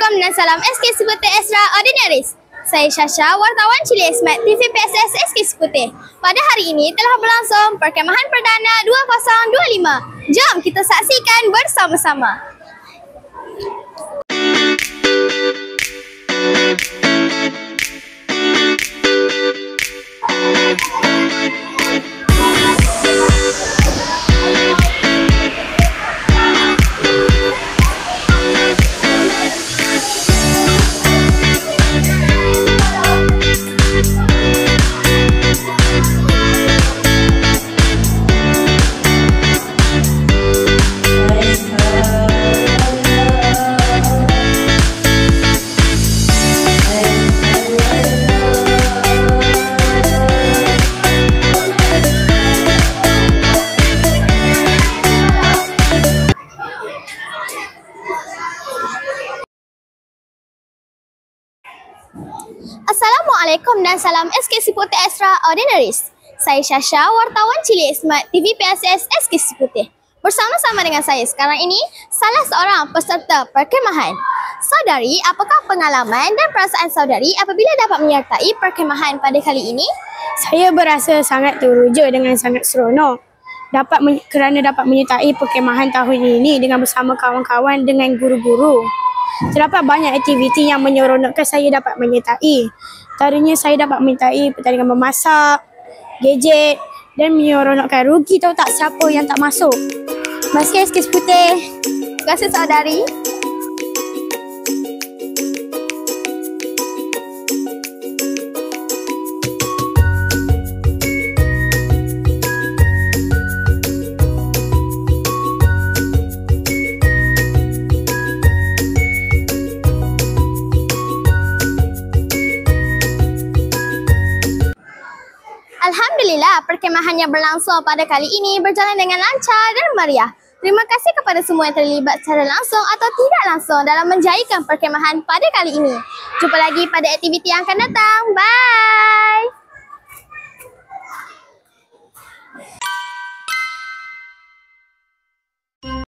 Assalamualaikum dan salam SK Putih Extraordinaries. Saya Syasha, wartawan Cili Smart TV PSS SK Putih. Pada hari ini telah berlangsung perkemahan perdana 2025. Jom kita saksikan bersama-sama. Assalamualaikum dan salam SK Putih Extraordinaries. Saya Syasha, wartawan Cili Smart TV PSS SK Putih. Bersama-sama dengan saya sekarang ini, salah seorang peserta perkemahan. Saudari, apakah pengalaman dan perasaan saudari apabila dapat menyertai perkemahan pada kali ini? Saya berasa sangat teruja dengan sangat seronok kerana dapat menyertai perkemahan tahun ini dengan bersama kawan-kawan dengan guru-guru. Terdapat banyak aktiviti yang menyeronokkan saya dapat menyertai. Antaranya saya dapat menyertai pertandingan memasak, gadget dan menyeronokkan. Rugi tahu tak siapa yang tak masuk. Terima kasih SK Putih. Terima kasih saudari. Alhamdulillah, perkemahan yang berlangsung pada kali ini berjalan dengan lancar dan meriah. Terima kasih kepada semua yang terlibat secara langsung atau tidak langsung dalam menjayakan perkemahan pada kali ini. Jumpa lagi pada aktiviti yang akan datang. Bye!